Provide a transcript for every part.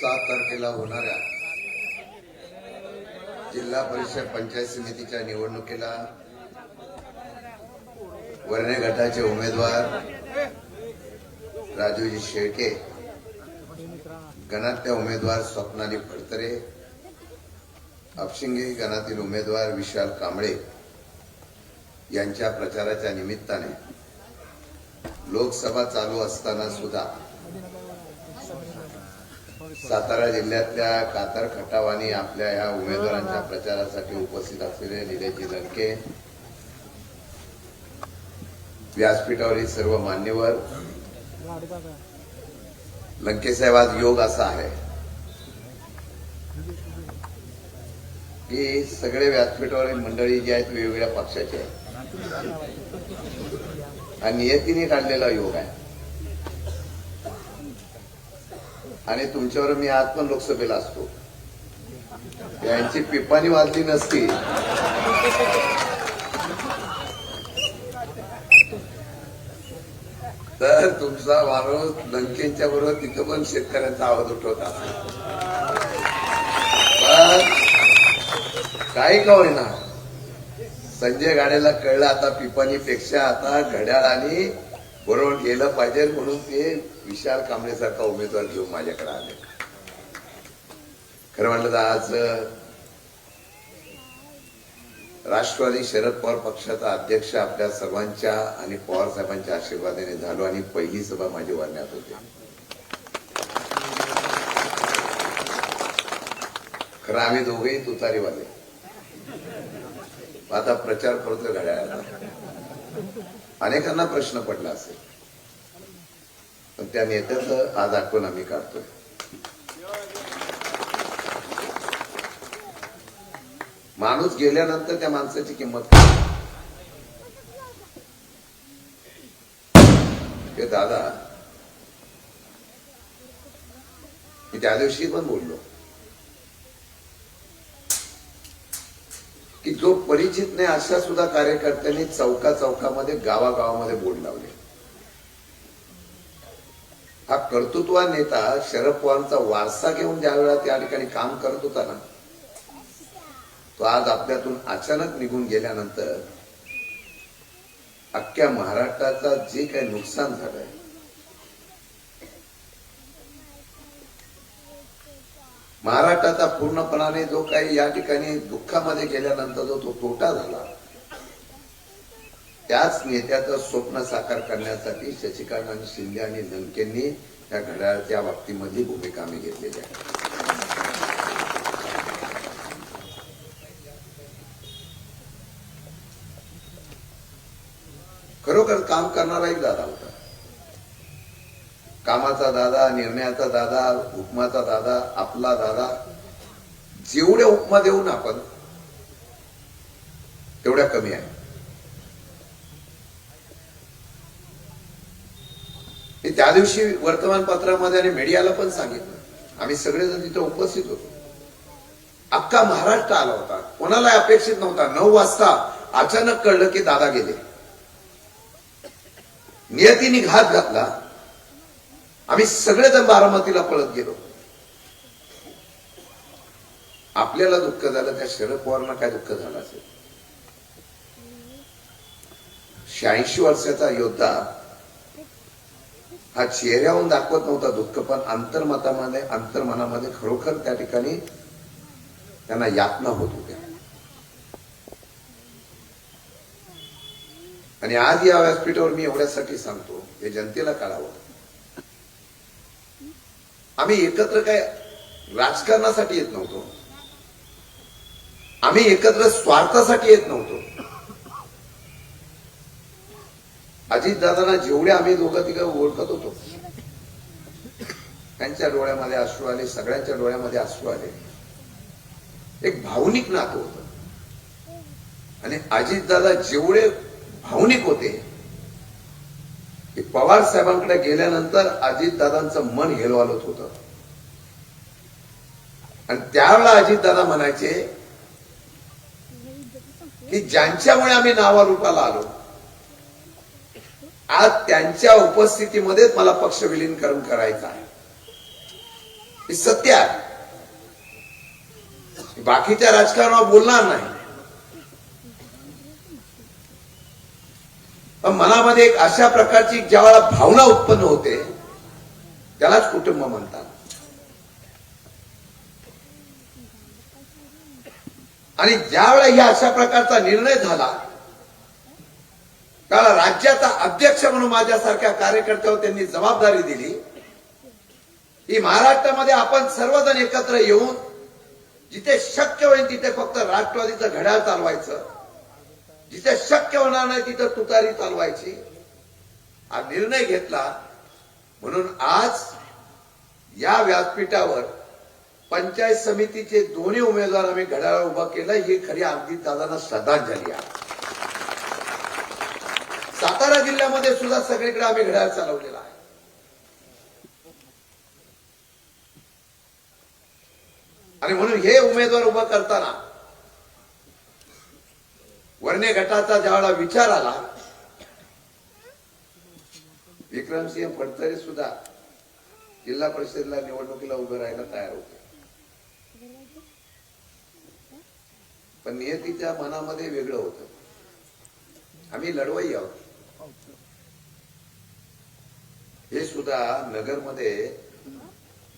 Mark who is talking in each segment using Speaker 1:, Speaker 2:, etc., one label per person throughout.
Speaker 1: 7 तारखेला होणाऱ्या जिल्हा परिषद पंचायत समितीच्या निवडणुकीला वर्णे गटाचे उमेदवार राजूजी शेळके, गणातल्या उमेदवार स्वप्नाली फडतरे, अपशिंगे गणातील उमेदवार विशाल कांबळे यांच्या प्रचाराच्या निमित्ताने लोकसभा चालू असताना सुद्धा सातारा जिल्ह्यातल्या कातर खटावानी आपल्या या उमेदवारांच्या प्रचारासाठी उपस्थित असलेले निलेशजी लंके, व्यासपीठावरील सर्व मान्यवर, लंके साहेब, आज योग असा आहे की सगळे व्यासपीठावरील मंडळी जी आहेत वेगवेगळ्या पक्षाचे आहेत आणि नियतीने काढलेला योग आहे. आणि तुमच्यावर मी आज पण लोकसभेला असतो, यांची पिपाणी वाजली नसती तर तुमचा माणूस लंकेंच्या बरोबर तिथं पण शेतकऱ्यांचा आवाज उठवता. पण काही का होईना, संजय गाडेला कळलं आता पिपाणीपेक्षा आता घड्याळाने बरोबर गेलं पाहिजे, म्हणून ते विशाल कांबळेसारखा उमेदवार घेऊन माझ्याकडे आले. खरं म्हणलं तर आज राष्ट्रवादी शरद पवार पक्षाचा अध्यक्ष आपल्या सर्वांच्या आणि पवार साहेबांच्या आशीर्वादाने झालो आणि पहिली सभा माझी वर्ण्यात होती. खरं आम्ही दोघेही तुतारीवाले. आता प्रचार करतोय घड्याळाला. अनेकांना प्रश्न पडला असेल, पण त्या नेत्याचं आज आठवण आम्ही काढतोय. माणूस गेल्यानंतर त्या माणसाची किंमत काय. ते दादा, मी त्या दिवशी पण बोललो की जो परिचित नाही अशा सुद्धा कार्यकर्त्यांनी चौका चौकामध्ये गावागावामध्ये बोर्ड लावले. हा कर्तृत्ववान नेता शरद पवारांचा वारसा घेऊन ज्या वेळा त्या ठिकाणी काम करत होता ना, तो आज आपल्यातून अचानक निघून गेल्यानंतर अख्ख्या महाराष्ट्राचा जे काही नुकसान झालंय, महाराष्ट्राचा पूर्णपणाने जो काही या ठिकाणी दुःखामध्ये गेल्यानंतर जो तो तोटा झाला, त्याच नेत्याचं स्वप्न साकार करण्यासाठी शशिकांत शिंदे आणि लंकेंनी या घड्याळाच्या बाबतीमधली भूमिका आम्ही घेतलेली आहे. खरोखर काम करणारा एक दादा होता. कामाचा दादा, निर्णयाचा दादा, हुकमाचा दादा, आपला दादा. जेवढ्या उपमा देऊ ना आपण तेवढ्या कमी आहे. मी त्या दिवशी वर्तमानपत्रामध्ये आणि मीडियाला पण सांगितलं, आम्ही सगळेजण तिथे उपस्थित होतो. अख्खा महाराष्ट्र आला होता, कोणाला अपेक्षित नव्हता. 9 वाजता अचानक कळलं की दादा गेले. नियतीने घात घातला. आम्ही सगळेजण बारामतीला पळत गेलो. आपल्याला दुःख झालं, त्या शरद पवारांना काय दुःख झालं असेल. 86 वर्षाचा योद्धा हा चेहऱ्यावरून दाखवत नव्हता दुःख, पण अंतर्मनामध्ये खरोखर त्या ठिकाणी त्यांना यातना होत होत्या. आणि आज या व्यासपीठावर मी एवढ्यासाठी सांगतो, हे जनतेला कळावं, आम्ही एकत्र काय राजकारणासाठी येत नव्हतो. आम्ही एकत्र स्वार्थासाठी येत नव्हतो. अजितदादांना जेवढे आम्ही दोघं तिघं ओळखत होतो, त्यांच्या डोळ्यामध्ये अश्रू आले, सगळ्यांच्या डोळ्यामध्ये अश्रू आले. एक भावनिक नातं होतं. आणि अजितदादा जेवढे भावनिक होते, की पवार साहेबांकडे गेल्यानंतर अजितदादांचं मन हेलवालत होतं. आणि त्यावेळेला अजितदादा म्हणायचे की ज्यांच्यामुळे आम्ही नावारूपाला आलो, आज त्यांच्या उपस्थितीमध्येच मला पक्ष विलीनीकरण करायचं आहे. हे सत्य आहे. बाकीच्या राजकारणावर बोलणार नाही, पण मनामध्ये एक अशा प्रकारची ज्या वेळेला भावना उत्पन्न होते त्यालाच कुटुंब म्हणतात. आणि ज्या वेळेला ह्या अशा प्रकारचा निर्णय झाला त्याला राज्याचा अध्यक्ष म्हणून माझ्यासारख्या कार्यकर्त्यावर त्यांनी जबाबदारी दिली की महाराष्ट्रामध्ये आपण सर्वजण एकत्र येऊन जिथे शक्य होईल तिथे फक्त राष्ट्रवादीचं घड्याळ चालवायचं, जिथे शक्य होणार नाही तिथे तुतारी चालवायची, हा निर्णय घेतला. म्हणून आज या व्यासपीठावर पंचायत समितीचे दोन्ही उमेदवार आम्ही घड्याळ उभं केलं. ही खरी अजितदादांना श्रद्धांजली आहे. सातारा जिल्ह्यामध्ये सुद्धा सगळीकडे आम्ही घड्याळ चालवलेला आहे. आणि म्हणून हे उमेदवार उभं करताना वर्णे गटाचा ज्यावेळेला विचार आला, विक्रमसिंह फडतरे सुद्धा जिल्हा परिषदेला निवडणुकीला उभे राहायला तयार होते, पण नियतीच्या मनामध्ये वेगळं होतं. आम्ही लढवई आहोत. हे सुद्धा नगरमध्ये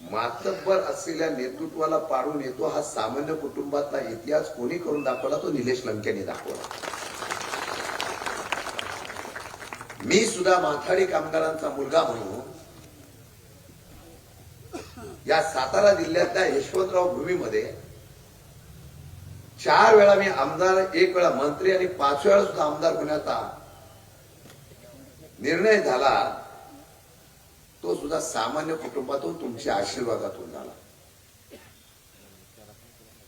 Speaker 1: मातब्बर असलेल्या नेतृत्वाला पाडून येतो हा सामान्य कुटुंबातला इतिहास कोणी करून दाखवला? तो निलेश लंकेने दाखवला. मी सुद्धा माथाडी कामगारांचा मुलगा म्हणून या सातारा जिल्ह्यातल्या यशवंतराव भूमीमध्ये 4 वेळा मी आमदार, 1 वेळा मंत्री आणि 5 वेळा सुद्धा आमदार होण्याचा निर्णय झाला. तो सुद्धा सामान्य कुटुंबातून तुमच्या आशीर्वादातून झाला.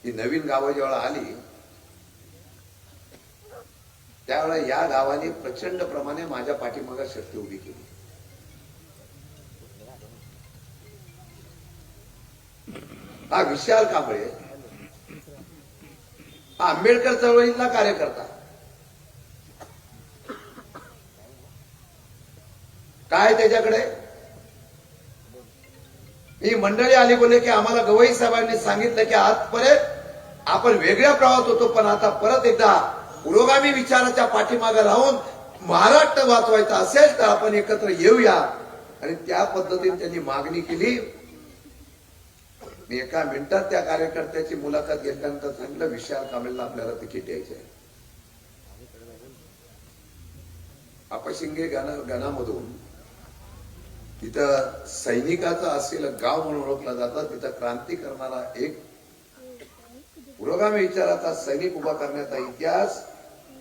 Speaker 1: ही नवीन गावं जेव्हा आली त्यावेळेला या गावाने प्रचंड प्रमाणे माझ्या पाठीमागे शक्ती उभी केली. हा विशाल कांबळे हा आंबेडकर चळवळीतला कार्यकर्ता. काय त्याच्याकडे ही मंडळी आली, बोलले की आम्हाला गवई साहेबांनी सांगितलं की आजपर्यंत आपण वेगळ्या प्रवाहात होतो, पण आता परत एकदा पुरोगामी विचाराच्या पाठीमागे राहून महाराष्ट्र वाचवायचा असेल तर आपण एकत्र येऊया. आणि त्या पद्धतीने त्यांनी मागणी केली. मी एका मिनिटात त्या कार्यकर्त्याची मुलाखत घेतल्यानंतर सांगितलं विशाल कांबळेला आपल्याला तिकीट द्यायचे आहे. अपशिंगे गणामधून तिथं सैनिकाचं असलेलं गाव म्हणून ओळखलं जातं. तिथं क्रांती करणारा एक पुरोगामी विचाराचा सैनिक उभा करण्याचा इतिहास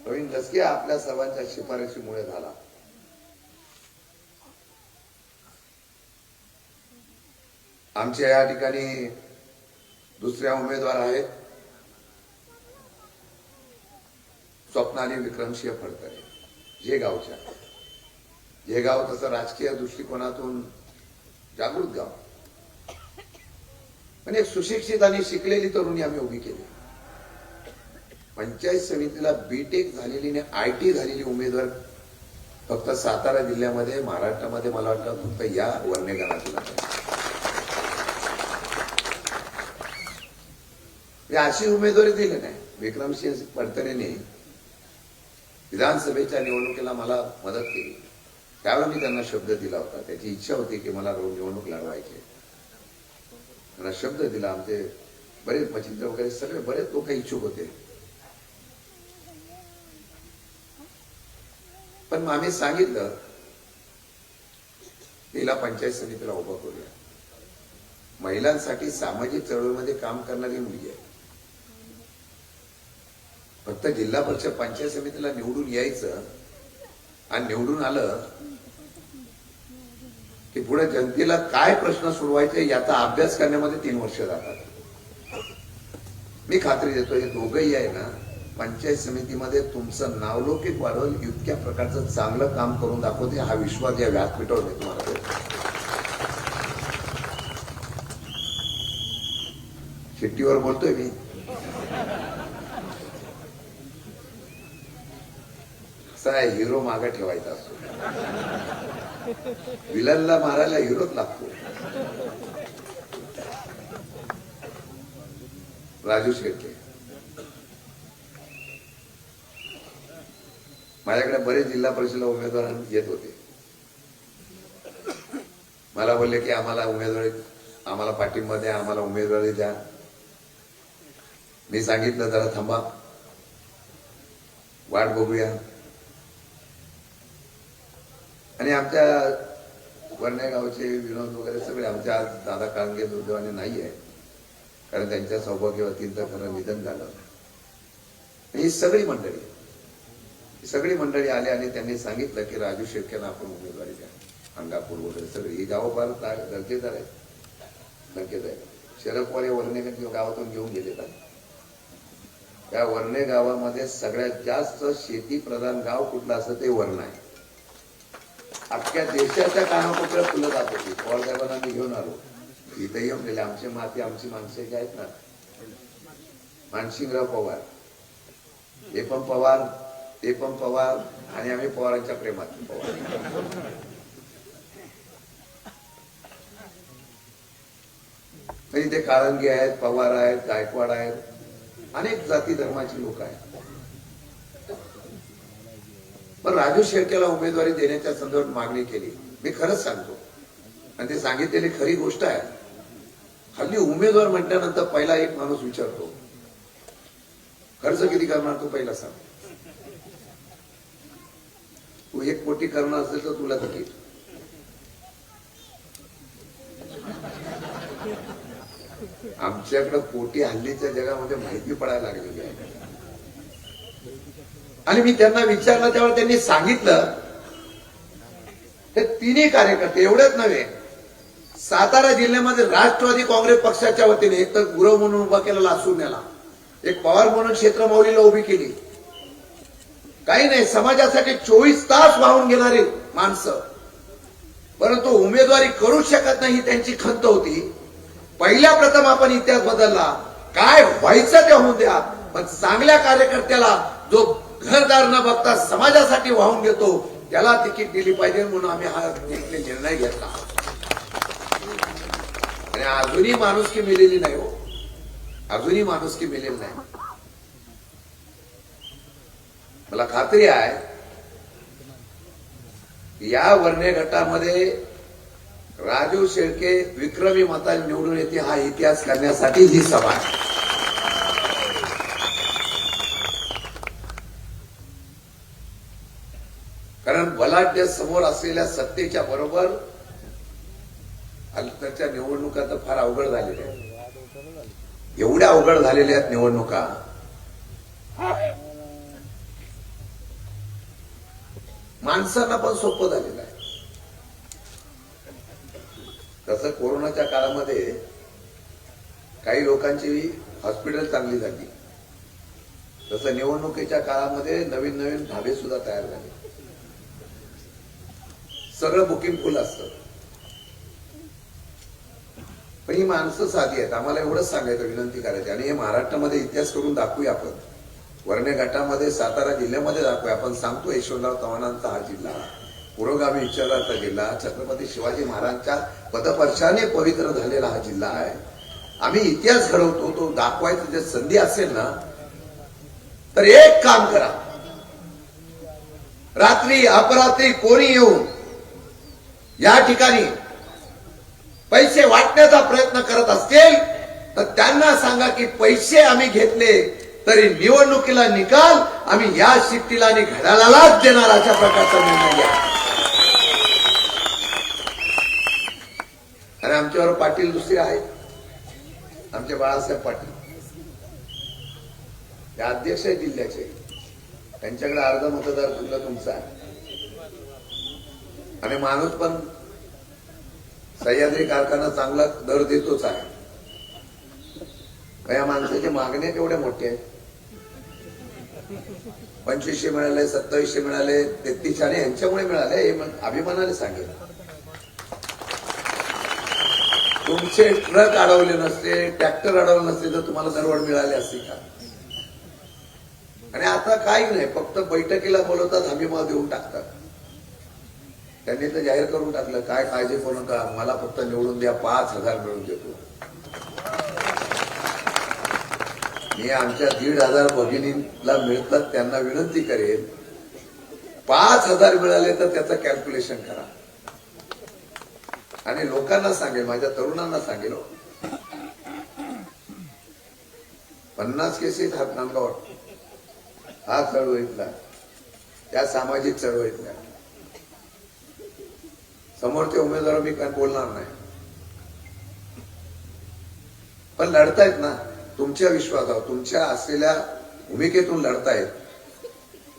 Speaker 1: प्रवीण लसके आपल्या सर्वांच्या शिफारशीमुळे झाला. आमच्या या ठिकाणी दुसऱ्या उमेदवार आहेत स्वप्नाली विक्रमसिंह फडतरे, जेगावच्या. जेगाव तसं राजकीय दृष्टिकोनातून जागृत गाव, पण एक सुशिक्षित आणि शिकलेली तरुणी आम्ही उभी केली. पंचायत समितीला बीटेक झालेली आणि आयटी झालेली उमेदवार फक्त सातारा जिल्ह्यामध्ये, महाराष्ट्रामध्ये मला वाटतं फक्त या वर्णे गणातून अशी उमेदवारी दिली नाही. विक्रमसिंह फडतरेने विधानसभेच्या निवडणुकीला मला मदत केली. त्यावेळी मी त्यांना शब्द दिला होता. त्याची इच्छा होती की मला निवडणूक लढवायची. त्यांना शब्द दिला. आमचे बरेच मच्छिंद्र वगैरे सगळे बरेच लोक इच्छुक होते, पण आम्ही सांगितलं तिला पंचायत समितीला उभं करूया. महिलांसाठी सामाजिक चळवळीमध्ये काम करणारी मुलगी आहे. फक्त जिल्हा परिषद पंचायत समितीला निवडून यायचं आणि निवडून आलं की पुढे जनतेला काय प्रश्न सोडवायचे याचा अभ्यास करण्यामध्ये 3 वर्ष जातात. मी खात्री देतो हे दोघंही आहे ना पंचायत समितीमध्ये तुमचं नावलौकिक वाढवल इतक्या प्रकारचं चांगलं काम करून दाखवते. हा विश्वास या व्यासपीठावर मी तुम्हाला देतो. शिट्टीवर बोलतोय मी. असा हिरो मागे ठेवायचा असतो. विलनला मारायला हिरोच लागतो. राजू शेळके. माझ्याकडे बरेच जिल्हा परिषद उमेदवार येत होते. मला बोलले की आम्हाला पाठिंबा द्या, आम्हाला उमेदवारी द्या. मी सांगितलं जरा थांबा, वाट बघूया. आणि आमच्या वरणे गावचे विनोद वगैरे सगळे आमच्या दादा काळंगे दुर्दैवाने नाही आहे, कारण त्यांच्या सौभाग्यवतींचं खरं निधन झालं. ही सगळी मंडळी आली आणि त्यांनी सांगितलं की राजू शेळकेला आपण उमेदवारी द्या. अंगापूर वगैरे सगळी ही गावं फार दर्जेदार आहेत, नक्कीच आहे. शरद पवार वरणे गावातून घेऊन गेले. त्या वरणे गावामध्ये सगळ्यात जास्त शेती प्रधान गाव कुठलं असं ते वर्ण आहे. अख्ख्या देशाच्या कानाकोपऱ्यात फुलं जात होती. पवार साहेबांना मी घेऊन आलो, इथे येऊन गेले. आमची माणसे जे आहेत ना, मानसिंगराव पवार, हे पण पवार, ते पण पवार, आणि आम्ही पवारांच्या प्रेमात पवार. इथे काळंगे आहेत, पवार आहेत, गायकवाड आहेत, अनेक जाती धर्माची लोक आहेत. पण राजू शेळकेला उमेदवारी देण्याच्या संदर्भात मागणी केली. मी खरंच सांगतो, आणि ते सांगितलेली खरी गोष्ट आहे. हल्ली उमेदवार म्हटल्यानंतर पहिला एक माणूस विचारतो, खर्च किती करणार तू, पहिला सांग. तू 1 कोटी करणार असेल तर तुला तिकीट. आमच्याकडे कोटी हल्लीच्या जगामध्ये माहिती पडायला लागलेली आहे. आणि मी त्यांना विचारलं त्यावेळी त्यांनी सांगितलं, हे तिन्ही कार्यकर्ते एवढेच नव्हे, सातारा जिल्ह्यामध्ये राष्ट्रवादी काँग्रेस पक्षाच्या वतीने एक तर गुरव म्हणून उभा केला लासूरण्याला, एक पवार म्हणून क्षेत्रमौलीला उभी केली. काही नाही, समाजासाठी 24 तास वाहून घेणारी माणसं, परंतु उमेदवारी करू शकत नाही त्यांची खंत होती. पहिल्या प्रथम आपण इतिहास बदलला. काय व्हायचं ते होऊन द्या, पण चांगल्या कार्यकर्त्याला जो घरदार न बघता समाजासाठी वाहून घेतो त्याला तिकीट दिली पाहिजे, म्हणून आम्ही हा निर्णय घेतला. आणि अजूनही माणुसकी मिळेली नाही हो, अजूनही माणुसकी मिळेली नाही. मला खात्री आहे या वर्णे गटामध्ये राजू शेळके विक्रमी मताने निवडून येते, हा इतिहास करण्यासाठी ही सभा आहे. कारण बलाढ्य समोर असलेल्या सत्तेच्या बरोबर अलीकडच्या निवडणुका तर फार अवघड झालेल्या आहेत. एवढ्या अवघड झालेल्या आहेत निवडणुका, माणसांना पण सोपं झालेलं आहे. तसं कोरोनाच्या काळामध्ये काही लोकांची हॉस्पिटल चांगली झाली, तसं निवडणुकीच्या काळामध्ये नवीन नवीन ढाबे सुद्धा तयार झाले. सगळं बुकिंग फुल असतं. पण ही माणसं साधी आहेत. आम्हाला एवढंच सांगायचं, विनंती करायची, आणि हे महाराष्ट्रामध्ये इतिहास करून दाखवूया आपण. वर्णे गटामध्ये सातारा जिल्ह्यामध्ये दाखवूया आपण. सांगतो, यशवंतराव चव्हाणांचा हा जिल्हा, पुरोगामी विचाराचा जिल्हा, छत्रपती शिवाजी महाराजांच्या पदस्पर्शाने पवित्र झालेला हा जिल्हा आहे. आम्ही इतिहास घडवतो, तो दाखवायची जर संधी असेल ना, तर एक काम करा, रात्री अपरात्री कोणी येऊन या ठिकाणी पैसे वाटण्याचा प्रयत्न करत असतील तर त्यांना सांगा की पैसे आम्ही घेतले तरी निवडणुकीला निकाल आम्ही या शिट्टीला आणि घड्याळालाच देणार, अशा प्रकारचा निर्णय घ्या. आणि आमच्यावर पाटील दुसरे आहेत, आमचे बाळासाहेब पाटील, ते अध्यक्ष आहे जिल्ह्याचे. त्यांच्याकडे अर्ध मतदारसंघ तुमचा आहे, आणि माणूस पण सह्याद्री कारखाना चांगला दर देतोच आहे. या माणसाचे मागण्या केवढ्या मोठे आहेत. 2500 मिळाले, 2700 मिळाले, 33, आणि यांच्यामुळे मिळाले हे अभिमानाने सांगेल. तुमचे ट्रक अडवले नसते, ट्रॅक्टर अडवले नसते तर तुम्हाला दरवाढ मिळाली असती का? आणि आता काही नाही, फक्त बैठकीला बोलवतात, हमीभाव देऊन टाकतात. त्यांनी तर जाहीर करून टाकलं, काय काळजी करू नका, मला फक्त निवडून द्या, 5000 मिळून देतो. मी आमच्या 1,500 भगिनीला मिळतात त्यांना विनंती करेन, 5,000 मिळाले तर त्याचं कॅल्क्युलेशन करा आणि लोकांना सांगेल, माझ्या तरुणांना सांगेल, 50 केसेस हात नांदगाव हा चळवळीतला, त्या सामाजिक चळवळीतल्या समोरचे उमेदवार मी काय बोलणार नाही, पण लढतायत ना तुमच्या विश्वासावर, तुमच्या असलेल्या भूमिकेतून लढतायत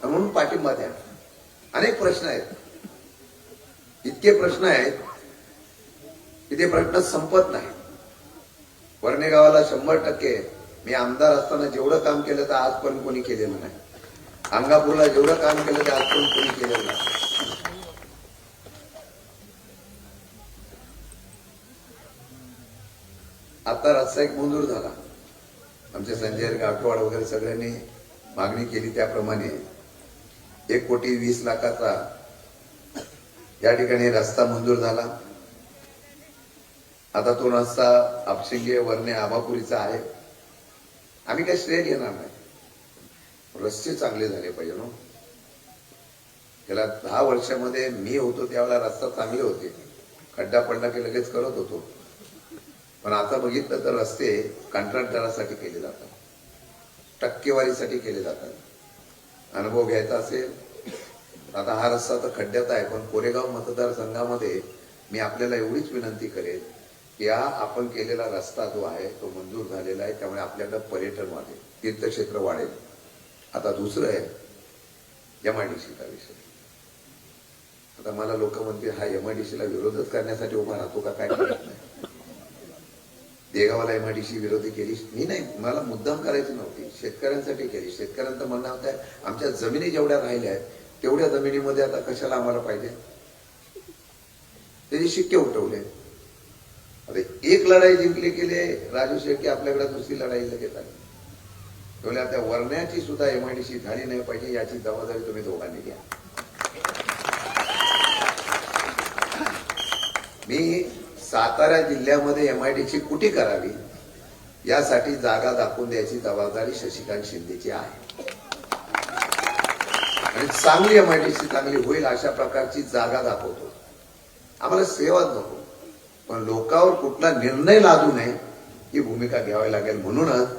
Speaker 1: म्हणून पाठिंबा द्या. अनेक प्रश्न आहेत, इतके प्रश्न आहेत की ते प्रश्न संपत नाही. वर्णे गावाला 100% मी आमदार असताना जेवढं काम केलं तर आजपर्यंत कोणी केलेलं नाही. अंगापूरला जेवढं काम केलं ते आजपर्यंत कोणी केलेलं नाही. आता रस्ता एक मंजूर झाला, आमचे संजय गाठवाड वगैरे सगळ्यांनी मागणी केली त्याप्रमाणे 1,20,00,000 या ठिकाणी रस्ता मंजूर झाला. आता तो रस्ता आपशिंगे वर्णे आबापुरीचा आहे. आम्ही काही श्रेय घेणार नाही, रस्ते चांगले झाले पाहिजे ना. गेल्या 10 वर्षामध्ये मी होतो त्यावेळेला रस्ता चांगले होते, खड्डा पडला की लगेच करत होतो. पण आता बघितलं तर रस्ते कंत्राटदारासाठी केले जातात, टक्केवारीसाठी केले जातात. अनुभव घ्यायचा असेल आता हा रस्ता तर खड्ड्यात आहे, पण कोरेगाव मतदारसंघामध्ये मी आपल्याला एवढीच विनंती करेन की हा आपण केलेला रस्ता जो आहे तो मंजूर झालेला आहे, त्यामुळे आपल्याकडे पर्यटन वाढेल, तीर्थक्षेत्र वाढेल. आता दुसरं आहे एमआयडीसीचा विषय. आता मला लोक म्हणतील हा एमआयडीसीला विरोधच करण्यासाठी उभा राहतो का काय करत नाही. देगावाला एमआयडीसी विरोधी केली मी नाही, मला मुद्दाम करायची नव्हती, शेतकऱ्यांसाठी केली. शेतकऱ्यांचं म्हणणं होतं आमच्या जमिनी जेवढ्या राहिल्या आहेत तेवढ्या जमिनीमध्ये आता कशाला आम्हाला पाहिजे, त्याचे शिक्के उठवले. आता एक लढाई जिंकली गेले राजू शेट्टी, आपल्याकडे दुसरी लढाई लगेच आली. तेवढ्या त्या वर्ण्याची सुद्धा एमआयडीसी झाली नाही पाहिजे याची जबाबदारी तुम्ही दोघांनी घ्या. मी सातारा जिल्ह्यामध्ये एमआयडीसी कुठे करावी यासाठी जागा दाखवून द्यायची जबाबदारी शशिकांत शिंदेची आहे आणि चांगली एमआयडीसी चांगली होईल अशा प्रकारची जागा दाखवतो. आम्हाला सेवाच नको, पण लोकांवर कुठला निर्णय लादू नये ही भूमिका घ्यावी लागेल. म्हणूनच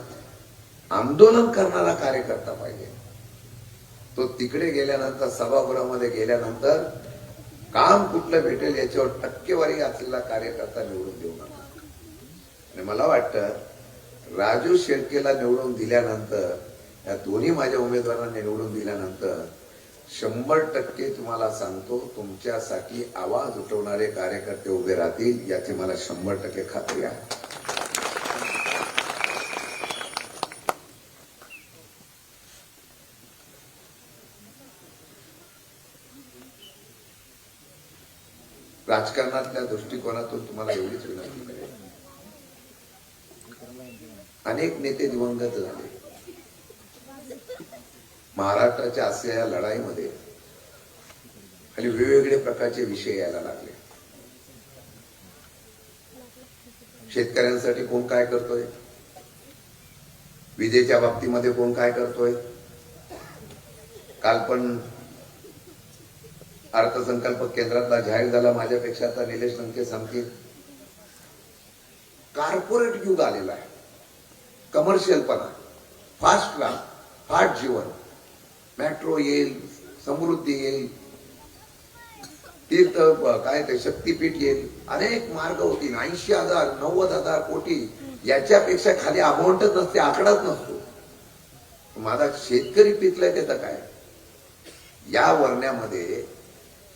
Speaker 1: आंदोलन करणारा कार्यकर्ता पाहिजे, तो तिकडे गेल्यानंतर सभागृहामध्ये गेल्यानंतर काम कुठलं भेटेल याच्यावर टक्केवारी असलेला कार्यकर्ता निवडून देऊ नका. आणि मला वाटतं राजू शेळकेला निवडून दिल्यानंतर, या दोन्ही माझ्या उमेदवारांना निवडून दिल्यानंतर 100% तुम्हाला सांगतो तुमच्यासाठी आवाज उठवणारे कार्यकर्ते उभे राहतील याची मला 100% खात्री आहे. राजकारणातल्या दृष्टिकोनातून तुम्हाला एवढीच विनंती करेन, अनेक नेते दिवंगत झाले. महाराष्ट्राच्या असलेल्या लढाईमध्ये आणि वेगवेगळे प्रकारचे विषय यायला लागले. शेतकऱ्यांसाठी कोण काय करतोय, विजेच्या बाबतीमध्ये कोण काय करतोय. काल पण अर्थसंकल्प केंद्रातला जाहीर झाला, माझ्यापेक्षा आता निलेश लंके सांगतील. कॉर्पोरेट युग आलेला आहे, कमर्शियलपणा, फास्ट लाईफ, फास्ट जीवन, मेट्रो येईल, समृद्धी येईल, तीर्थ काय ते शक्तीपीठ येईल, अनेक मार्ग होतील. 80,000 90,000 कोटी याच्यापेक्षा खाली अमाऊंटच नसते, आकडाच नसतो. माझा शेतकरी पिकलाय त्याचं काय. या वर्ण्यामध्ये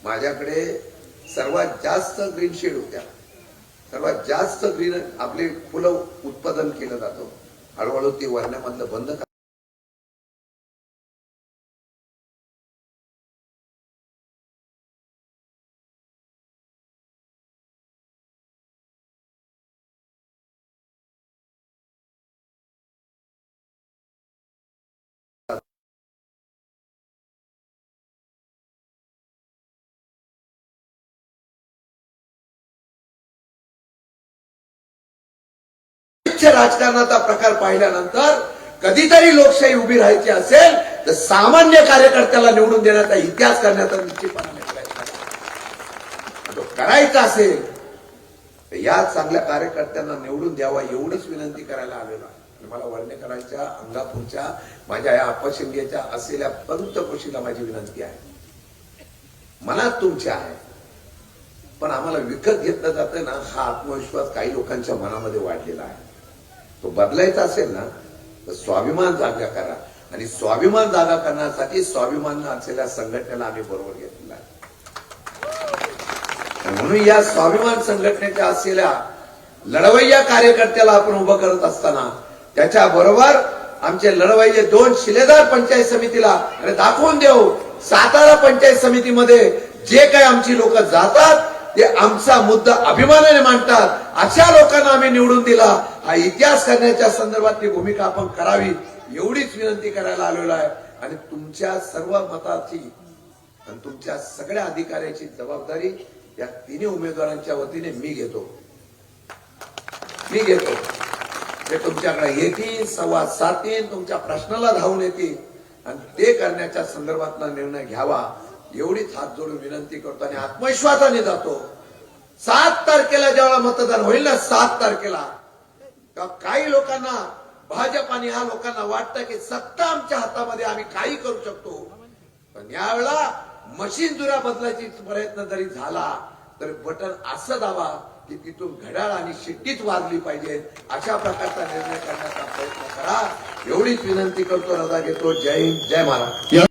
Speaker 1: माझ्याकडे सर्वात जास्त ग्रीन शेड होत्या, सर्वात जास्त ग्रीन आपले फुलं उत्पादन केलं जातं. हळूहळू ती वर्ण्यामधलं बंद राजकारणाचा प्रकार पाहिल्यानंतर कधीतरी लोकशाही उभी राहायची असेल तर सामान्य कार्यकर्त्याला निवडून देण्याचा इतिहास करण्याचा निश्चितपणाने प्रयत्न करा. तो करायचा असेल तर या चांगल्या कार्यकर्त्यांना निवडून द्यावा एवढीच विनंती करायला आलेलो आहे. आणि मला वर्णेकरांच्या अंगापूरच्या माझ्या या अपशिंगेच्या असलेल्या पंतकृषीला माझी विनंती आहे. मनात तुमच्या आहे पण आम्हाला विकत घेतलं जातं ना, हा आत्मविश्वास काही लोकांच्या मनामध्ये वाढलेला आहे. तो बदलायचा असेल ना तर स्वाभिमान जागा करा आणि स्वाभिमान जागा करण्यासाठी स्वाभिमान असलेल्या संघटनेला आम्ही बरोबर घेतलेला आहे. म्हणून या स्वाभिमान संघटनेच्या असलेल्या लढवय्या कार्यकर्त्याला आपण उभं करत असताना त्याच्या बरोबर आमचे लढवय्ये 2 शिलेदार पंचायत समितीला आणि दाखवून देऊ सातारा पंचायत समितीमध्ये जे काही आमची लोक जातात ते आमचा मुद्दा अभिमानाने मांडतात. अशा लोकांना आम्ही निवडून दिला. हा इतिहास करण्याच्या संदर्भातली भूमिका आपण करावी एवढीच विनंती करायला आलेलो आहे. आणि तुमच्या सर्व मताची आणि तुमच्या सगळ्या अधिकाऱ्याची जबाबदारी या तिन्ही उमेदवारांच्या वतीने मी घेतो. ते तुमच्याकडे येतील, संवाद साधतील, तुमच्या प्रश्नाला धावून येतील आणि ते करण्याच्या संदर्भातला निर्णय घ्यावा एवढीच हात जोडून विनंती करतो आणि आत्मविश्वासाने जातो. 7 तारखेला ज्यावेळेला मतदान होईल ना, 7 तारखेला, तेव्हा काही लोकांना भाजप आणि ह्या लोकांना वाटतं की सत्ता आमच्या हातामध्ये, आम्ही काही करू शकतो. पण यावेळेला मशीन जुरा बदलायची प्रयत्न जरी झाला तर बटन असं दाबा की तिथून घड्याळ आणि शिट्टीच वाजली पाहिजे. अशा प्रकारचा निर्णय करण्याचा प्रयत्न करा एवढीच विनंती करतो. रजा घेतो. जय हिंद, जय महाराष्ट्र.